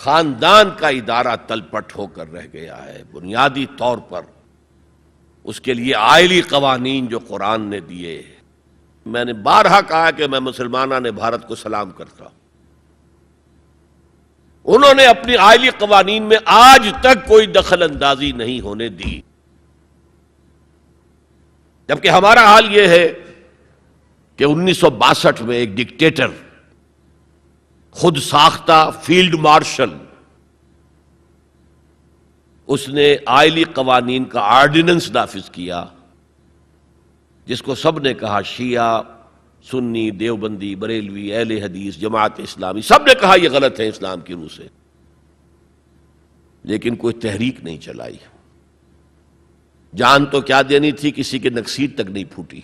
خاندان کا ادارہ تلپٹ ہو کر رہ گیا ہے. بنیادی طور پر اس کے لیے آئلی قوانین جو قرآن نے دیے. میں نے بارہا کہا کہ میں مسلمانان بھارت کو سلام کرتا ہوں. انہوں نے اپنی آئلی قوانین میں آج تک کوئی دخل اندازی نہیں ہونے دی، جبکہ ہمارا حال یہ ہے کہ 1962 میں ایک ڈکٹیٹر، خود ساختہ فیلڈ مارشل، اس نے آئلی قوانین کا آرڈیننس نافذ کیا، جس کو سب نے کہا، شیعہ، سنی، دیوبندی، بریلوی، اہل حدیث، جماعت اسلامی، سب نے کہا یہ غلط ہے اسلام کی روح سے، لیکن کوئی تحریک نہیں چلائی. جان تو کیا دینی تھی، کسی کے نکسیر تک نہیں پھوٹی.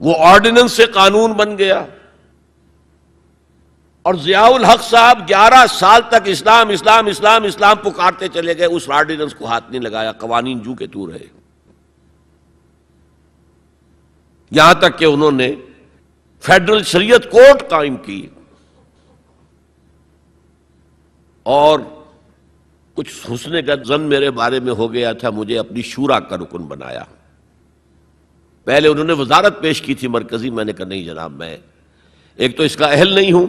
وہ آرڈیننس سے قانون بن گیا، اور ضیاء الحق صاحب 11 سال تک اسلام اسلام اسلام اسلام پکارتے چلے گئے، اس آرڈیننس کو ہاتھ نہیں لگایا. قوانین جو کے تو رہے، یہاں تک کہ انہوں نے فیڈرل شریعت کورٹ قائم کی، اور کچھ حسن کا ظن میرے بارے میں ہو گیا تھا، مجھے اپنی شورا کا رکن بنایا. پہلے انہوں نے وزارت پیش کی تھی مرکزی، میں نے کہا نہیں جناب، میں ایک تو اس کا اہل نہیں ہوں،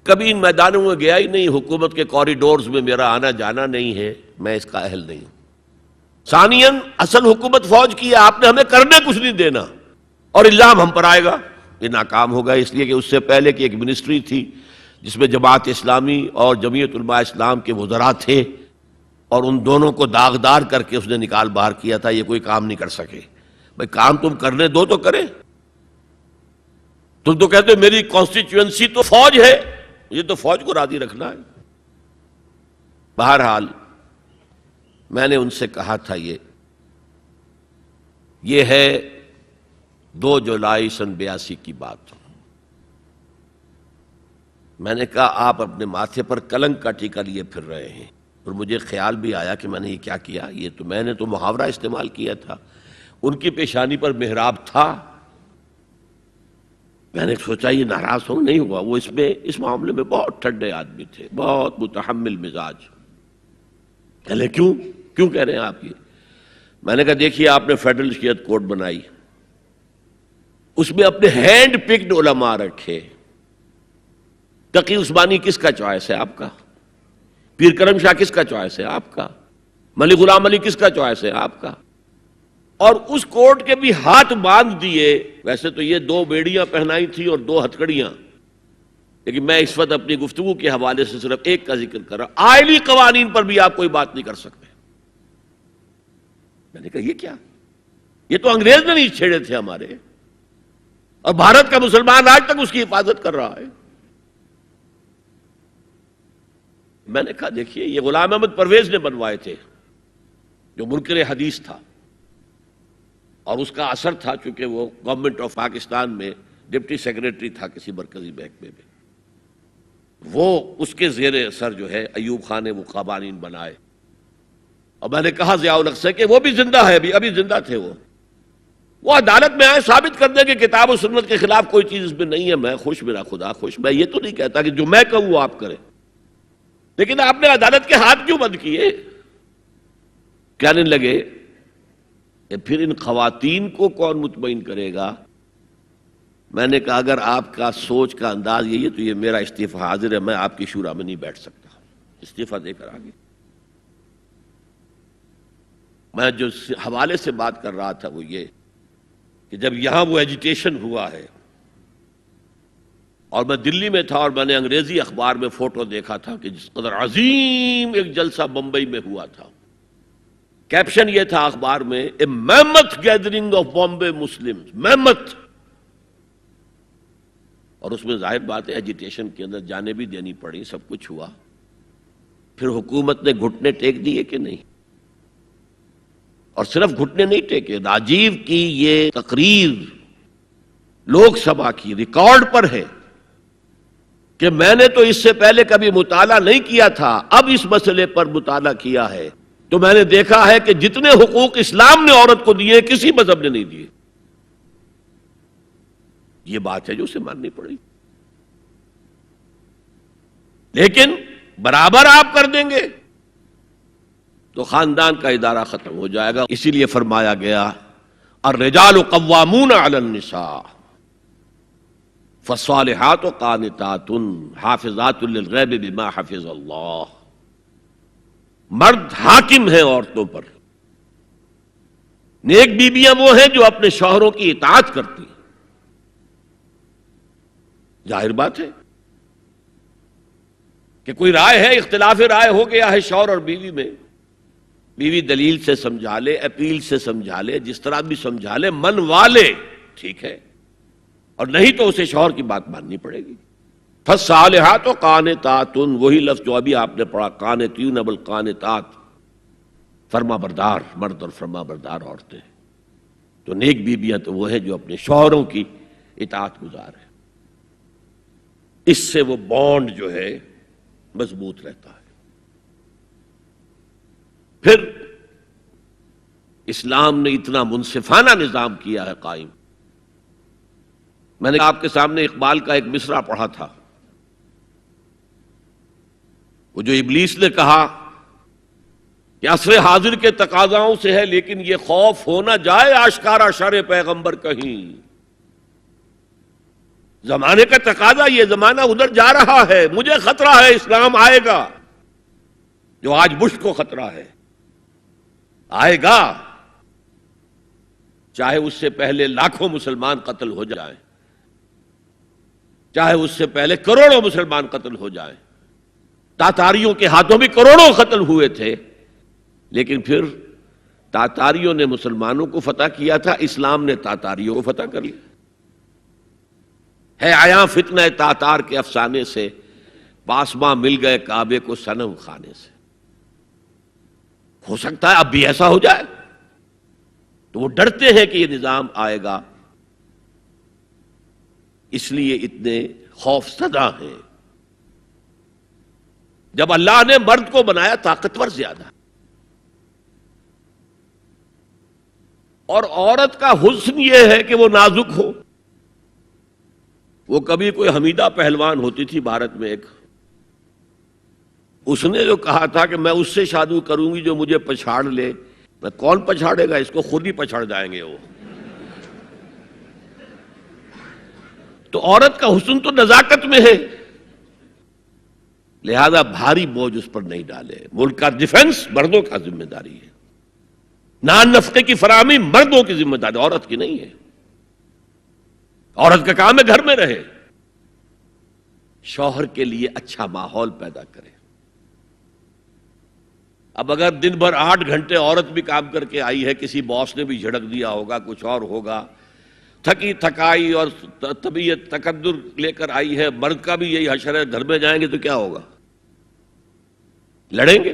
کبھی ان میدانوں میں گیا ہی نہیں، حکومت کے کوریڈورز میں میرا آنا جانا نہیں ہے، میں اس کا اہل نہیں ہوں. ثانیاً اصل حکومت فوج کی ہے، آپ نے ہمیں کرنے کچھ نہیں دینا، اور الزام ہم پر آئے گا. یہ ناکام ہوگا، اس لیے کہ اس سے پہلے کی ایک منسٹری تھی جس میں جماعت اسلامی اور جمعیت علماء اسلام کے وزراء تھے، اور ان دونوں کو داغدار کر کے اس نے نکال باہر کیا تھا. یہ کوئی کام نہیں کر سکے. بھائی کام تم کرنے دو تو کریں. تم تو کہتے ہو میری کانسٹیچوئنسی تو فوج ہے، یہ تو فوج کو راضی رکھنا ہے. بہرحال میں نے ان سے کہا تھا یہ ہے 2 جولائی سن 82 کی بات. میں نے کہا آپ اپنے ماتھے پر کلنک کا ٹیکا لیے پھر رہے ہیں. اور مجھے خیال بھی آیا کہ میں نے یہ کیا کیا، میں نے تو محاورہ استعمال کیا تھا. ان کی پیشانی پر محراب تھا. میں نے سوچا یہ ناراض ہو نہیں ہوا، وہ اس معاملے میں بہت ٹھنڈے آدمی تھے، بہت متحمل مزاج. کہلے کیوں کہہ رہے ہیں آپ یہ؟ میں نے کہا دیکھیے آپ نے فیڈرل شریعت کورٹ بنائی، اس میں اپنے ہینڈ پکڈ علماء رکھے. تقی عثمانی کس کا چوائس ہے؟ آپ کا. پیر کرم شاہ کس کا چوائس ہے؟ آپ کا. ملک غلام علی کس کا چوائس ہے؟ آپ کا. اور اس کورٹ کے بھی ہاتھ باندھ دیے. ویسے تو یہ 2 بیڑیاں پہنائی تھی اور 2 ہتھکڑیاں، لیکن میں اس وقت اپنی گفتگو کے حوالے سے صرف ایک کا ذکر کر رہا. آئلی قوانین پر بھی آپ کوئی بات نہیں کر سکتے. میں نے کہا یہ کیا؟ یہ تو انگریز نے نہیں چھیڑے تھے ہمارے، اور بھارت کا مسلمان آج تک اس کی حفاظت کر رہا ہے. میں نے کہا دیکھیے یہ غلام احمد پرویز نے بنوائے تھے، جو منکر حدیث تھا، اور اس کا اثر تھا چونکہ وہ گورنمنٹ آف پاکستان میں ڈپٹی سیکریٹری تھا کسی مرکزی محکمے میں. وہ اس کے زیر اثر جو ہے ایوب خان نے وہ قوانین بنائے. اور میں نے کہا ضیاء الحق سے کہ وہ بھی زندہ ہے، ابھی زندہ تھے. وہ عدالت میں آئے، ثابت کر دیں کہ کتاب و سنت کے خلاف کوئی چیز اس میں نہیں ہے. میں خوش، میرا خدا خوش. میں یہ تو نہیں کہتا کہ جو میں کہوں وہ آپ کریں، لیکن آپ نے عدالت کے ہاتھ کیوں بند کیے؟ کہنے لگے کہ پھر ان خواتین کو کون مطمئن کرے گا؟ میں نے کہا اگر آپ کا سوچ کا انداز یہی ہے تو یہ میرا استعفیٰ حاضر ہے، میں آپ کی شورا میں نہیں بیٹھ سکتا. استعفیٰ دے کر آگے. میں جو حوالے سے بات کر رہا تھا وہ یہ کہ جب یہاں وہ ایجیٹیشن ہوا ہے، اور میں دلی میں تھا، اور میں نے انگریزی اخبار میں فوٹو دیکھا تھا کہ جس قدر عظیم ایک جلسہ بمبئی میں ہوا تھا. کیپشن یہ تھا اخبار میں، اے میمتھ گیدرنگ آف بامبے مسلمز، میمتھ. اور اس میں ظاہر بات ہے ایجیٹیشن کے اندر جانیں بھی دینی پڑی، سب کچھ ہوا. پھر حکومت نے گھٹنے ٹیک دیے کہ نہیں؟ اور صرف گھٹنے نہیں ٹیکے، راجیو کی یہ تقریر لوک سبھا کی ریکارڈ پر ہے کہ میں نے تو اس سے پہلے کبھی مطالعہ نہیں کیا تھا، اب اس مسئلے پر مطالعہ کیا ہے تو میں نے دیکھا ہے کہ جتنے حقوق اسلام نے عورت کو دیے کسی مذہب نے نہیں دیے. یہ بات ہے جو اسے ماننی پڑی. لیکن برابر آپ کر دیں گے تو خاندان کا ادارہ ختم ہو جائے گا. اسی لیے فرمایا گیا الرجال قوامون علی النساء فالصالحات قانتات حافظات للغیب بما حفظ اللہ. مرد حاکم ہیں عورتوں پر. نیک بیویاں وہ ہیں جو اپنے شوہروں کی اطاعت کرتی ہیں. ظاہر بات ہے کہ کوئی رائے ہے، اختلاف رائے ہو گیا ہے شوہر اور بیوی میں، بیوی دلیل سے سمجھا لے، اپیل سے سمجھا لے، جس طرح بھی سمجھا لے، من والے ٹھیک ہے، اور نہیں تو اسے شوہر کی بات ماننی پڑے گی. فالصالحات قانتات، وہی لفظ جو ابھی آپ نے پڑھا، قانتین بالقانتات، فرما بردار مرد اور فرما بردار عورتیں. تو نیک بیویاں تو وہ ہیں جو اپنے شوہروں کی اطاعت گزار ہیں. اس سے وہ بانڈ جو ہے مضبوط رہتا ہے. پھر اسلام نے اتنا منصفانہ نظام کیا ہے قائم. میں نے آپ کے سامنے اقبال کا ایک مصرع پڑھا تھا، وہ جو ابلیس نے کہا کہ عصر حاضر کے تقاضاؤں سے ہے لیکن یہ خوف ہو نہ جائے آشکارا شر پیغمبر کہیں. زمانے کا تقاضا، یہ زمانہ ادھر جا رہا ہے، مجھے خطرہ ہے اسلام آئے گا جو آج بش کو خطرہ ہے. آئے گا چاہے اس سے پہلے لاکھوں مسلمان قتل ہو جائیں، چاہے اس سے پہلے کروڑوں مسلمان قتل ہو جائیں. تاتاریوں کے ہاتھوں بھی کروڑوں قتل ہوئے تھے، لیکن پھر تاتاریوں نے مسلمانوں کو فتح کیا تھا، اسلام نے تاتاریوں کو فتح کر لیا. ہے آیا فتنہ تاتار کے افسانے سے، پاسماں مل گئے کعبے کو صنم خانے سے. ہو سکتا ہے اب بھی ایسا ہو جائے، تو وہ ڈرتے ہیں کہ یہ نظام آئے گا، اس لیے اتنے خوف زدہ ہیں. جب اللہ نے مرد کو بنایا طاقتور زیادہ، اور عورت کا حسن یہ ہے کہ وہ نازک ہو. وہ کبھی کوئی حمیدہ پہلوان ہوتی تھی بھارت میں ایک، اس نے جو کہا تھا کہ میں اس سے شادی کروں گی جو مجھے پچھاڑ لے. میں کون پچھاڑے گا اس کو، خود ہی پچھاڑ جائیں گے وہ. تو عورت کا حسن تو نزاکت میں ہے، لہذا بھاری بوجھ اس پر نہیں ڈالے. ملک کا ڈیفنس مردوں کا ذمہ داری ہے، نان نفقے کی فراہمی مردوں کی ذمہ داری، عورت کی نہیں ہے. عورت کا کام ہے گھر میں رہے، شوہر کے لیے اچھا ماحول پیدا کرے. اب اگر دن بھر 8 گھنٹے عورت بھی کام کر کے آئی ہے، کسی باس نے بھی جھڑک دیا ہوگا، کچھ اور ہوگا، تھکی تھکائی اور طبیعت تقدر لے کر آئی ہے، مرد کا بھی یہی حشر ہے، گھر میں جائیں گے تو کیا ہوگا؟ لڑیں گے.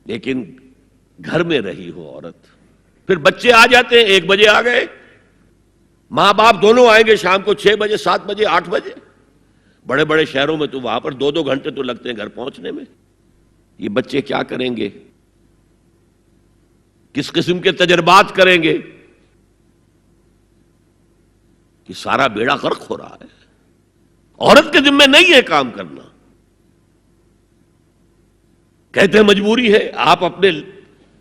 لیکن گھر میں رہی ہو عورت، پھر بچے آ جاتے ہیں، 1 بجے آ گئے، ماں باپ دونوں آئیں گے شام کو 6 بجے 7 بجے 8 بجے. بڑے بڑے شہروں میں تو وہاں پر 2 گھنٹے تو لگتے ہیں گھر پہنچنے میں. یہ بچے کیا کریں گے؟ کس قسم کے تجربات کریں گے کہ سارا بیڑا غرق ہو رہا ہے. عورت کے ذمہ نہیں ہے کام کرنا، کہتے ہیں مجبوری ہے. آپ اپنے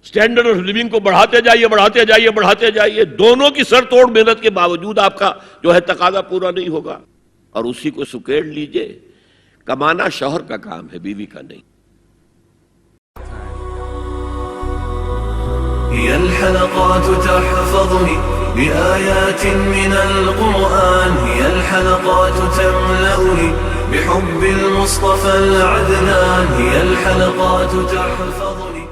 سٹینڈرڈ آف لیونگ کو بڑھاتے جائیے بڑھاتے جائیے بڑھاتے جائیے، دونوں کی سر توڑ محنت کے باوجود آپ کا جو ہے تقاضا پورا نہیں ہوگا، اور اسی کو سکیڑ لیجئے. کمانا شوہر کا کام ہے، بیوی کا نہیں. هي الحلقات تحفظني بآيات من القرآن، هي الحلقات تملأني بحب المصطفى العدنان، هي الحلقات تحفظني